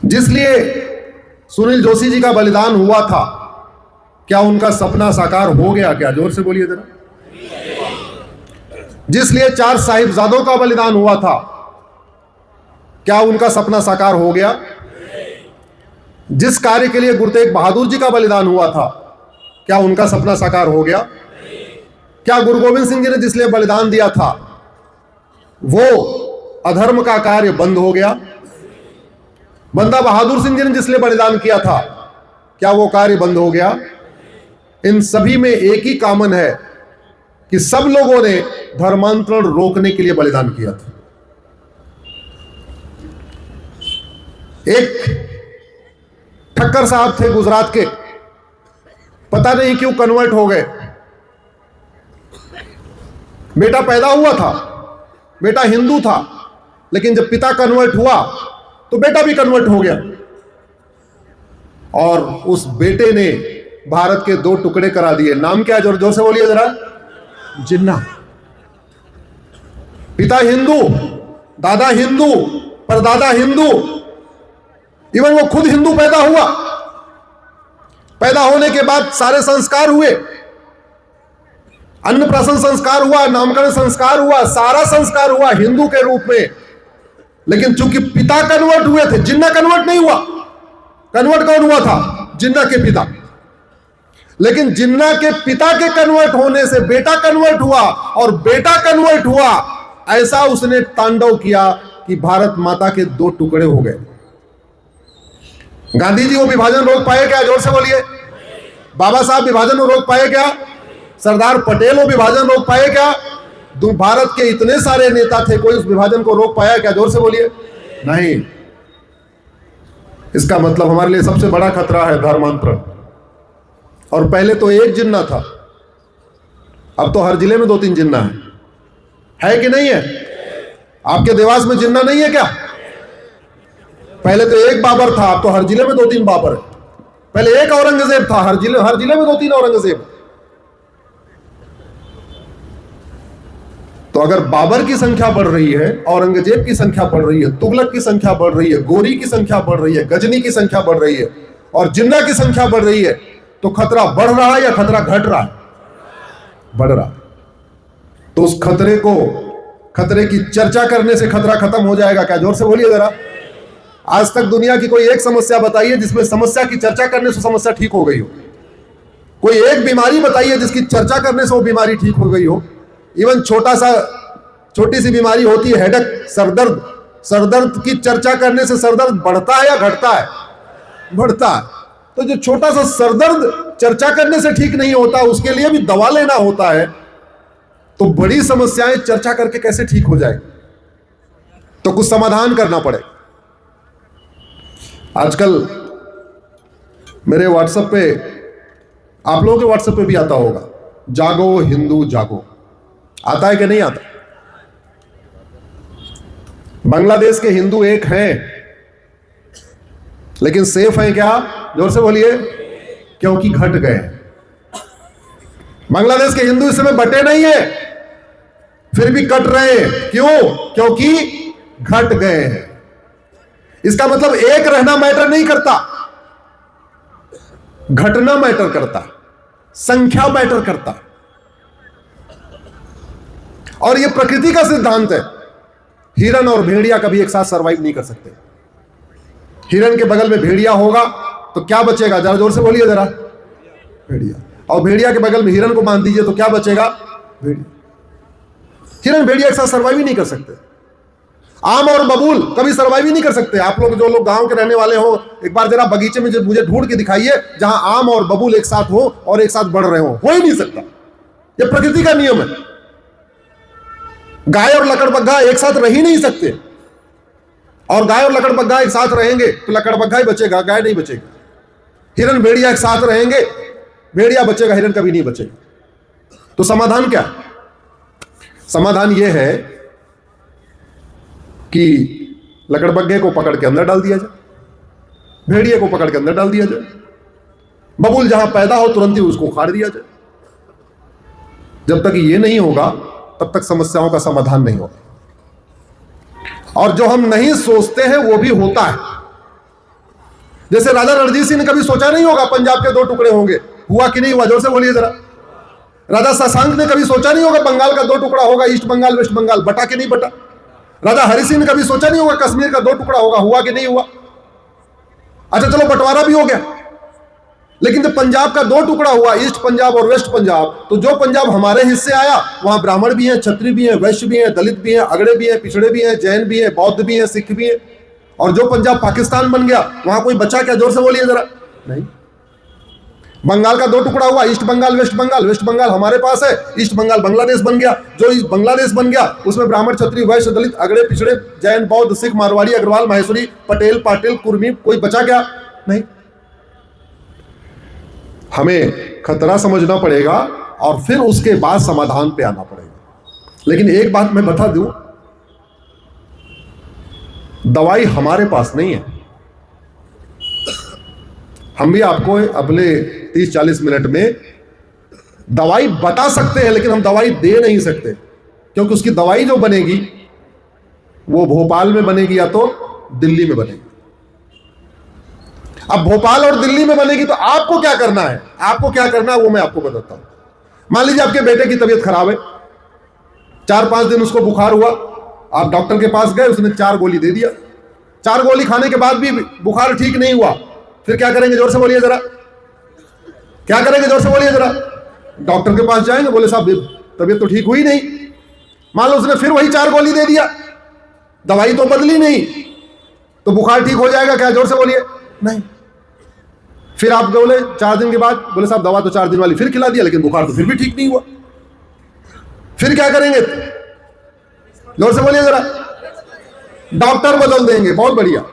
जिसलिए सुनील जोशी जी का बलिदान हुआ था, क्या उनका सपना साकार हो गया? क्या जोर से बोलिए जरा। जिसलिए 4 साहिबजादों का बलिदान हुआ था, क्या उनका सपना साकार हो गया? जिस कार्य के लिए गुरु तेग बहादुर जी का बलिदान हुआ था, क्या उनका सपना साकार हो गया? क्या गुरु गोविंद सिंह जी ने जिसलिए बलिदान दिया था, वो अधर्म का कार्य बंद हो गया? बंदा बहादुर सिंह जी ने जिसलिए बलिदान किया था, क्या वो कार्य बंद हो गया? इन सभी में एक ही कॉमन है कि सब लोगों ने धर्मांतरण रोकने के लिए बलिदान किया था। एक ठक्कर साहब थे गुजरात के, पता नहीं क्यों कन्वर्ट हो गए। बेटा पैदा हुआ था, बेटा हिंदू था, लेकिन जब पिता कन्वर्ट हुआ तो बेटा भी कन्वर्ट हो गया, और उस बेटे ने भारत के 2 टुकड़े करा दिए। नाम क्या है? जोर जोर से बोलिए जरा। जिन्ना। पिता हिंदू, दादा हिंदू, परदादा हिंदू, इवन वो खुद हिंदू पैदा हुआ। पैदा होने के बाद सारे संस्कार हुए, अन्नप्राशन संस्कार हुआ, नामकरण संस्कार हुआ, सारा संस्कार हुआ हिंदू के रूप में। लेकिन चूंकि पिता कन्वर्ट हुए थे, जिन्ना कन्वर्ट नहीं हुआ। कन्वर्ट कौन हुआ था? जिन्ना के पिता। लेकिन जिन्ना के पिता के कन्वर्ट होने से बेटा कन्वर्ट हुआ, और बेटा कन्वर्ट हुआ, ऐसा उसने तांडव किया कि भारत माता के 2 टुकड़े हो गए। गांधी जी वो विभाजन रोक पाए क्या? जोर से बोलिए। बाबा साहब विभाजन को रोक पाए क्या? सरदार पटेल वो विभाजन रोक पाए क्या? भारत के इतने सारे नेता थे, कोई उस विभाजन को रोक पाया क्या? जोर से बोलिए। नहीं। इसका मतलब हमारे लिए सबसे बड़ा खतरा है धर्मांतरण। और पहले तो एक जिन्ना था, अब तो हर जिले में 2-3 जिन्ना है कि नहीं है? आपके देवास में जिन्ना नहीं है क्या? पहले तो एक बाबर था, अब तो हर जिले में 2-3 बाबर है। पहले एक औरंगजेब था, हर जिले में 2-3 औरंगजेब। तो अगर बाबर की संख्या बढ़ रही है, औरंगजेब की संख्या बढ़ रही है, तुगलक की संख्या बढ़ रही है, गोरी की संख्या बढ़ रही है, गजनी की संख्या बढ़ रही है, और जिन्ना की संख्या बढ़ रही है, तो खतरा बढ़ रहा है या खतरा घट रहा है? बढ़ रहा। तो उस खतरे की चर्चा करने से खतरा खत्म हो जाएगा क्या? जोर से बोलिए जरा। आज तक दुनिया की कोई एक समस्या बताइए जिसमें समस्या की चर्चा करने से समस्या ठीक हो गई हो। कोई एक बीमारी बताइए जिसकी चर्चा करने से वो बीमारी ठीक हो गई हो। इवन छोटी सी बीमारी होती है हेडेक, सरदर्द। सरदर्द की चर्चा करने से सरदर्द बढ़ता है या घटता है? बढ़ता है। तो जो छोटा सा सरदर्द चर्चा करने से ठीक नहीं होता, उसके लिए भी दवा लेना होता है। तो बड़ी समस्याएं चर्चा करके कैसे ठीक हो जाए? तो कुछ समाधान करना पड़े। आजकल मेरे व्हाट्सएप पे, आप लोगों के व्हाट्सएप पे भी आता होगा, जागो हिंदू जागो। आता है कि नहीं आता? बांग्लादेश के हिंदू एक हैं, लेकिन सेफ हैं क्या? जोर से बोलिए। क्योंकि घट गए। बांग्लादेश के हिंदू इस समय बटे नहीं है, फिर भी कट रहे हैं। क्यों? क्योंकि घट गए हैं। इसका मतलब एक रहना मैटर नहीं करता, घटना मैटर करता, संख्या मैटर करता। और यह प्रकृति का सिद्धांत है। हिरन और भेड़िया कभी एक साथ सरवाइव नहीं कर सकते। हिरन के बगल में भेड़िया होगा तो क्या बचेगा? जरा जोर से बोलिए जरा। भेड़िया। और भेड़िया के बगल में हिरन को बांध दीजिए तो क्या बचेगा? भेड़िया। हिरन भेड़िया एक साथ सरवाइव ही नहीं कर सकते। आम और बबूल कभी सरवाइव ही नहीं कर सकते। आप लोग जो लोग गांव के रहने वाले हो, एक बार जरा बगीचे में मुझे ढूंढ के दिखाइए जहां आम और बबूल एक साथ हो और एक साथ बढ़ रहे हो ही नहीं सकता। यह प्रकृति का नियम है। गाय और लकड़बग्घा एक साथ रह ही नहीं सकते, और गाय और लकड़बग्घा एक साथ रहेंगे तो लकड़बग्घा ही बचेगा, गाय नहीं बचेगी। हिरन भेड़िया एक साथ रहेंगे, भेड़िया बचेगा, हिरन कभी नहीं बचेगा। तो समाधान क्या? समाधान यह है कि लकड़बग्घे को पकड़ के अंदर डाल दिया जाए, भेड़िए को पकड़ के अंदर डाल दिया जाए, बबूल जहां पैदा हो तुरंत ही उसको उखाड़ दिया जाए। जब तक ये नहीं होगा तब तक समस्याओं का समाधान नहीं होगा। और जो हम नहीं सोचते हैं वो भी होता है। जैसे राजा रणजीत सिंह ने कभी सोचा नहीं होगा पंजाब के 2 टुकड़े होंगे, हुआ कि नहीं हुआ? जोर से बोलिए जरा। राजा शशांक ने कभी सोचा नहीं होगा बंगाल का 2 टुकड़ा होगा, ईस्ट बंगाल वेस्ट बंगाल, बटा कि नहीं बटा? राजा हरि सिंह ने कभी सोचा नहीं होगा कश्मीर का 2 टुकड़ा होगा, हुआ कि नहीं हुआ? अच्छा चलो बंटवारा भी हो गया, लेकिन जब पंजाब का 2 टुकड़ा हुआ, ईस्ट पंजाब और वेस्ट पंजाब, तो जो पंजाब हमारे हिस्से आया वहां ब्राह्मण भी हैं, क्षत्रिय भी हैं, वैश्य भी हैं, दलित भी हैं, अगड़े भी हैं, पिछड़े भी हैं, जैन भी हैं, बौद्ध भी हैं, सिख भी हैं। और जो पंजाब पाकिस्तान बन गया वहां कोई बचा क्या? जोर से बोलिए जरा। नहीं। बंगाल का 2 टुकड़ा हुआ, east Bengal west Bengal, west Bengal हमारे पास है, ईस्ट बंगाल बांग्लादेश बन गया। जो ईस्ट बांग्लादेश बन गया उसमें ब्राह्मण क्षत्रिय वैश्य दलित अगड़े पिछड़े जैन बौद्ध सिख मारवाड़ी अग्रवाल माहेश्वरी पटेल पाटिल कुर्मी, कोई बचा क्या? नहीं। हमें खतरा समझना पड़ेगा और फिर उसके बाद समाधान पे आना पड़ेगा। लेकिन एक बात मैं बता दूं, दवाई हमारे पास नहीं है। हम भी आपको अगले 30-40 मिनट में दवाई बता सकते हैं, लेकिन हम दवाई दे नहीं सकते, क्योंकि उसकी दवाई जो बनेगी वो भोपाल में बनेगी या तो दिल्ली में बनेगी। अब भोपाल और दिल्ली में बनेगी तो आपको क्या करना है? आपको क्या करना है वो मैं आपको बताता हूं। मान लीजिए आपके बेटे की तबीयत खराब है, 4-5 दिन उसको बुखार हुआ, आप डॉक्टर के पास गए, उसने 4 गोली दे दिया। 4 गोली खाने के बाद भी बुखार ठीक नहीं हुआ, फिर क्या करेंगे? जोर से बोलिए जरा। क्या करेंगे? जोर से बोलिए जरा। डॉक्टर के पास जाएंगे, बोले साहब तबीयत तो ठीक हुई नहीं। मान लो उसने फिर वही 4 गोली दे दिया, दवाई तो बदली नहीं, तो बुखार ठीक हो जाएगा क्या? जोर से बोलिए। नहीं। फिर आप बोले 4 दिन के बाद, बोले साहब दवा तो 4 दिन वाली फिर खिला दिया, लेकिन बुखार तो फिर भी ठीक नहीं हुआ, फिर क्या करेंगे? जोर से बोलिए जरा। डॉक्टर बदल देंगे। बहुत बढ़िया,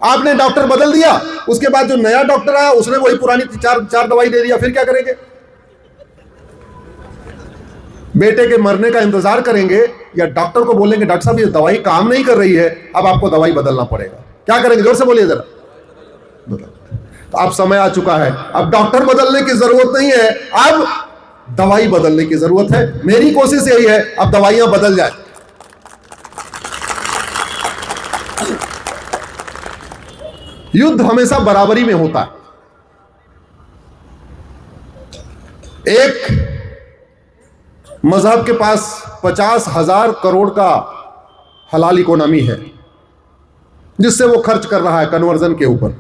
आपने डॉक्टर बदल दिया, उसके बाद जो नया डॉक्टर आया उसने वही पुरानी 4 दवाई दे दिया, फिर क्या करेंगे? बेटे के मरने का इंतजार करेंगे या डॉक्टर को बोलेंगे डॉक्टर साहब ये दवाई काम नहीं कर रही है, अब आपको दवाई बदलना पड़ेगा? क्या करेंगे? जोर से बोलिए जरा। तो अब समय आ चुका है, अब डॉक्टर बदलने की जरूरत नहीं है, अब दवाई बदलने की जरूरत है। मेरी कोशिश यही है अब दवाइयां बदल जाए। युद्ध हमेशा बराबरी में होता है। एक मजहब के पास 50,000 करोड़ का हलाल इकोनॉमी है जिससे वो खर्च कर रहा है कन्वर्जन के ऊपर।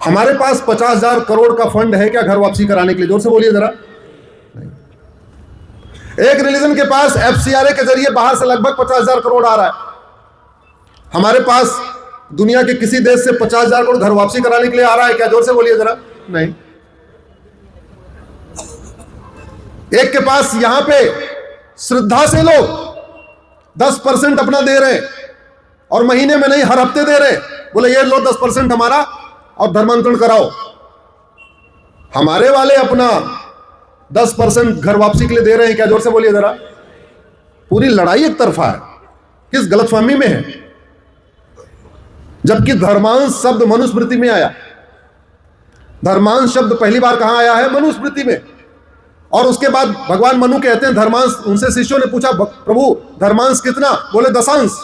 हमारे पास 50,000 करोड़ का फंड है क्या घर वापसी कराने के लिए? जोर से बोलिए जरा। एक रिलीजन के पास FCRA के जरिए बाहर से लगभग 50,000 करोड़ आ रहा है। हमारे पास दुनिया के किसी देश से 50,000 करोड़ घर वापसी कराने के लिए आ रहा है क्या? जोर से बोलिए जरा। नहीं। एक के पास यहां पे श्रद्धा से लोग 10% अपना दे रहे हैं और महीने में नहीं हर हफ्ते दे रहे, बोले ये लो 10% हमारा और धर्मांतरण कराओ। हमारे वाले अपना 10% घर वापसी के लिए दे रहे हैं क्या? जोर से बोलिए जरा। पूरी लड़ाई एक तरफा है, किस गलतफहमी में है? जबकि धर्मांश शब्द मनुस्मृति में आया। धर्मांश शब्द पहली बार कहां आया है? मनुस्मृति में। और उसके बाद भगवान मनु कहते हैं धर्मांश, उनसे शिष्यों ने पूछा प्रभु धर्मांश कितना? बोले 10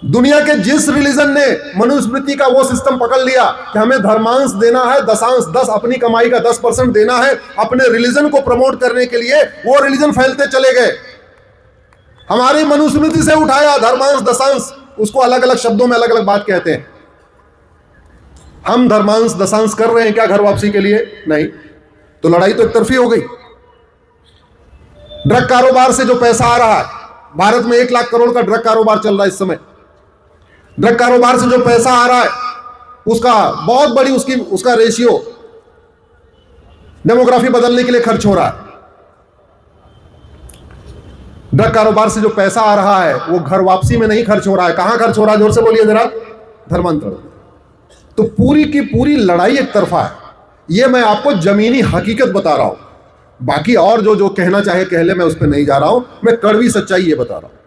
दुनिया के जिस रिलीजन ने मनुस्मृति का वो सिस्टम पकड़ लिया कि हमें धर्मांश देना है 10 अपनी कमाई का 10% देना है अपने रिलीजन को प्रमोट करने के लिए, वो रिलीजन फैलते चले गए। हमारी मनुस्मृति से उठाया धर्मांश 10, उसको अलग अलग शब्दों में अलग अलग बात कहते हैं। हम धर्मांश 10 कर रहे हैं क्या घर वापसी के लिए? नहीं। तो लड़ाई तो एक तरफी हो गई। ड्रग कारोबार से जो पैसा आ रहा है, भारत में 1 लाख करोड़ का ड्रग कारोबार चल रहा है इस समय। ड्रग कारोबार से जो पैसा आ रहा है उसका बहुत बड़ी उसका रेशियो डेमोग्राफी बदलने के लिए खर्च हो रहा है। ड्रग कारोबार से जो पैसा आ रहा है वो घर वापसी में नहीं खर्च हो रहा है। कहां खर्च हो रहा है? जोर से बोलिए जरा। धर्मांतरण। तो पूरी की पूरी लड़ाई एक तरफा है। ये मैं आपको जमीनी हकीकत बता रहा हूं, बाकी और जो कहना चाहे कह ले, मैं उस पर नहीं जा रहा हूं। मैं कड़वी सच्चाई ये बता रहा हूं।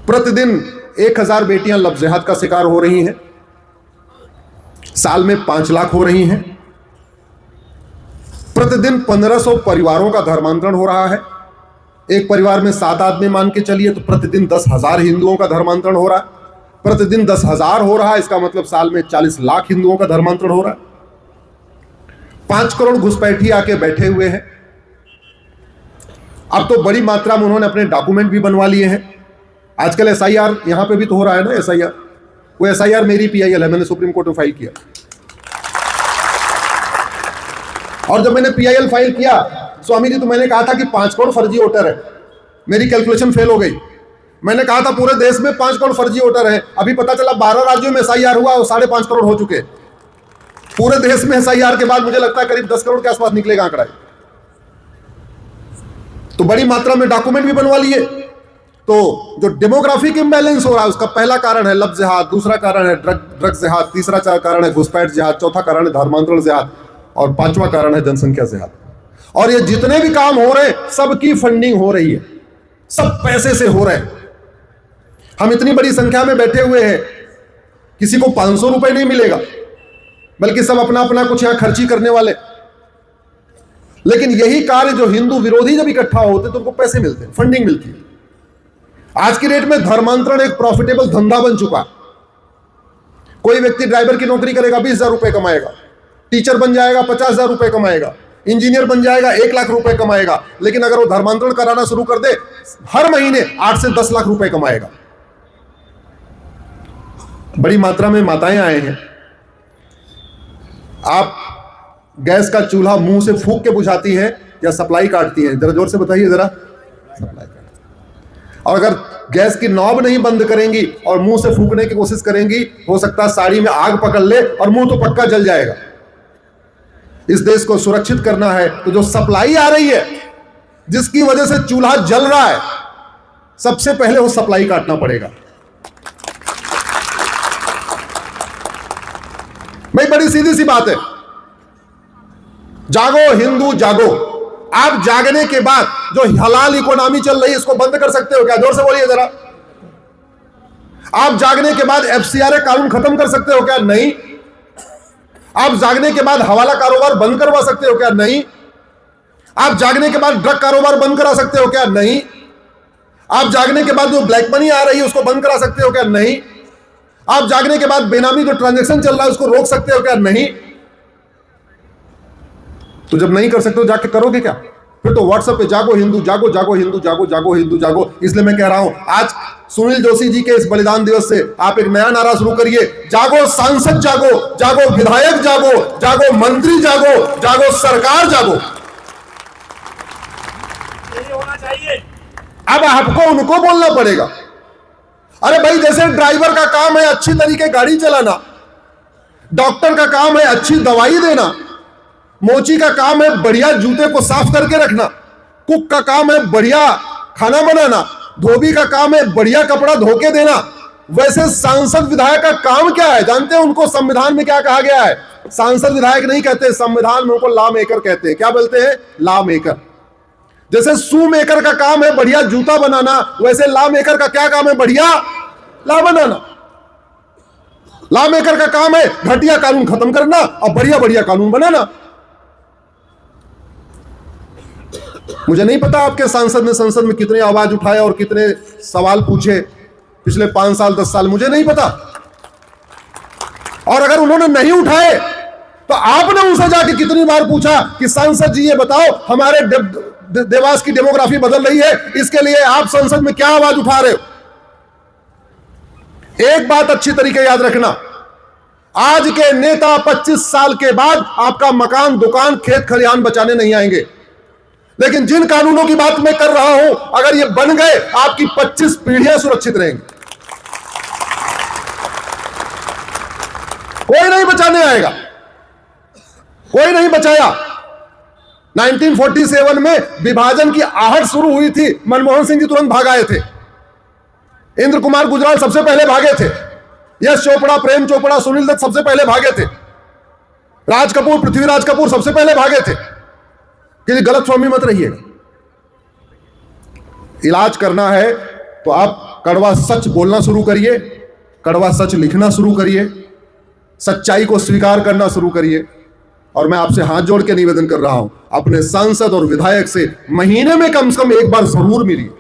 प्रतिदिन 1000 बेटियां लफ्ज़ जिहाद का शिकार हो रही हैं, साल में 5 लाख हो रही हैं। प्रतिदिन 1500 परिवारों का धर्मांतरण हो रहा है। एक परिवार में 7 आदमी मान के चलिए तो प्रतिदिन 10,000 हिंदुओं का धर्मांतरण हो रहा है। प्रतिदिन 10,000 हो रहा है, इसका मतलब साल में 40 लाख हिंदुओं का धर्मांतरण हो रहा है। 5 करोड़ घुसपैठी आके बैठे हुए हैं। अब तो बड़ी मात्रा में उन्होंने अपने डॉक्यूमेंट भी बनवा लिए हैं। आजकल एसआईआर यहां पे भी तो हो रहा है ना, एसआईआर। वो एसआईआर मेरी पीआईएल है, मैंने सुप्रीम कोर्ट में फाइल किया। और जब मैंने पीआईएल फाइल किया, स्वामी जी तो मैंने कहा था कि 5 करोड़ फर्जी वोटर है, मेरी कैलकुलेशन फेल हो गई। मैंने कहा था पूरे देश में 5 करोड़ फर्जी वोटर है, अभी पता चला 12 राज्यों में एसआईआर हुआ और 5.5 करोड़ हो चुके। पूरे देश में एसआईआर के बाद मुझे लगता है करीब 10 करोड़ के आसपास निकलेगा आंकड़ा। तो बड़ी मात्रा में डॉक्यूमेंट भी बनवा लिए। तो जो डेमोग्राफिक इम्बैलेंस हो रहा है उसका पहला कारण है लव जिहाद, दूसरा कारण है ड्रग जिहाद, तीसरा कारण है घुसपैठ जिहाद, चौथा कारण है धर्मांतरण जिहाद और 5वां कारण है जनसंख्या जिहाद। और ये जितने भी काम हो रहे हैं सबकी फंडिंग हो रही है, सब पैसे से हो रहे हैं। हम इतनी बड़ी संख्या में बैठे हुए हैं, किसी को 500 रुपए नहीं मिलेगा, बल्कि सब अपना अपना कुछ यहां खर्ची करने वाले। लेकिन यही कार्य जो हिंदू विरोधी जब इकट्ठा होते तो उनको पैसे मिलते हैं, फंडिंग मिलती है। आज की डेट में धर्मांतरण एक प्रॉफिटेबल धंधा बन चुका। कोई व्यक्ति ड्राइवर की नौकरी करेगा 20,000 रुपए कमाएगा, टीचर बन जाएगा 50,000 रुपए कमाएगा, इंजीनियर बन जाएगा 1 लाख रुपए कमाएगा। लेकिन अगर वो धर्मांतरण कराना शुरू कर दे, हर महीने 8 से 10 लाख रुपए कमाएगा। बड़ी मात्रा में माताएं आए हैं। आप गैस का चूल्हा मुंह से फूंक के बुझाती है या सप्लाई काटती है? जरा जोर से बताइए जरा। सप्लाई काटती। और अगर गैस की नॉब नहीं बंद करेंगी और मुंह से फूंकने की कोशिश करेंगी, हो सकता है साड़ी में आग पकड़ ले और मुंह तो पक्का जल जाएगा। इस देश को सुरक्षित करना है तो जो सप्लाई आ रही है, जिसकी वजह से चूल्हा जल रहा है, सबसे पहले वो सप्लाई काटना पड़ेगा। भाई बड़ी सीधी सी बात है, जागो हिंदू जागो। आप जागने के बाद जो हलाल इकोनॉमी चल रही है इसको बंद कर सकते हो क्या? जोर से बोलिए जरा। आप जागने के बाद एफसीआरए कानून खत्म कर सकते हो क्या? नहीं। आप जागने के बाद हवाला कारोबार बंद करवा सकते हो क्या? नहीं। आप जागने के बाद ड्रग कारोबार बंद करा सकते हो क्या? नहीं। आप जागने के बाद जो ब्लैक मनी आ रही है उसको बंद करा सकते हो क्या? नहीं। आप जागने के बाद बेनामी जो ट्रांजैक्शन चल रहा है उसको रोक सकते हो क्या? नहीं। तो जब नहीं कर सकते हो जाके करोगे क्या? फिर तो व्हाट्सएप पे जागो हिंदू जागो, जागो हिंदू जागो, जागो हिंदू जागो। इसलिए मैं कह रहा हूं आज सुनील जोशी जी के इस बलिदान दिवस से आप एक नया नारा शुरू करिए, जागो सांसद जागो, जागो विधायक जागो, जागो मंत्री जागो, जागो सरकार जागो। यही होना चाहिए। अब आपको उनको बोलना पड़ेगा। अरे भाई, जैसे ड्राइवर का काम है अच्छी तरीके गाड़ी चलाना, डॉक्टर का काम है अच्छी दवाई देना, मोची का काम है बढ़िया जूते को साफ करके रखना, कुक का काम है बढ़िया खाना बनाना, धोबी का काम है बढ़िया कपड़ा धोके देना, वैसे सांसद विधायक का काम क्या है जानते हैं? उनको संविधान में क्या कहा गया है? सांसद विधायक नहीं कहते, संविधान में उनको लॉ मेकर कहते हैं। क्या बोलते हैं? Law maker. जैसे शू मेकर का काम है बढ़िया जूता बनाना, वैसे लॉ मेकर का क्या काम है? बढ़िया लॉ बनाना। लॉ मेकर का काम है घटिया कानून खत्म करना और बढ़िया बढ़िया कानून बनाना। मुझे नहीं पता आपके सांसद ने संसद में कितने आवाज उठाए और कितने सवाल पूछे पिछले 5 साल 10 साल, मुझे नहीं पता। और अगर उन्होंने नहीं उठाए तो आपने उनसे जाके कितनी बार पूछा कि सांसद जी ये बताओ हमारे देवास की डेमोग्राफी बदल रही है, इसके लिए आप संसद में क्या आवाज उठा रहे हो? एक बात अच्छी तरीके याद रखना, आज के नेता 25 साल के बाद आपका मकान दुकान खेत खलिहान बचाने नहीं आएंगे। लेकिन जिन कानूनों की बात मैं कर रहा हूं, अगर ये बन गए आपकी 25 पीढ़ियां सुरक्षित रहेंगी। कोई नहीं बचाने आएगा, कोई नहीं बचाया। 1947 में विभाजन की आहट शुरू हुई थी, मनमोहन सिंह जी तुरंत भाग आए थे, इंद्र कुमार गुजराल सबसे पहले भागे थे, यश चोपड़ा, प्रेम चोपड़ा, सुनील दत्त सबसे पहले भागे थे, राज कपूर, पृथ्वीराज कपूर सबसे पहले भागे थे। कि गलतफहमी मत रहिएगा। इलाज करना है तो आप कड़वा सच बोलना शुरू करिए, कड़वा सच लिखना शुरू करिए, सच्चाई को स्वीकार करना शुरू करिए। और मैं आपसे हाथ जोड़ के निवेदन कर रहा हूं, अपने सांसद और विधायक से महीने में कम से कम एक बार जरूर मिलिए।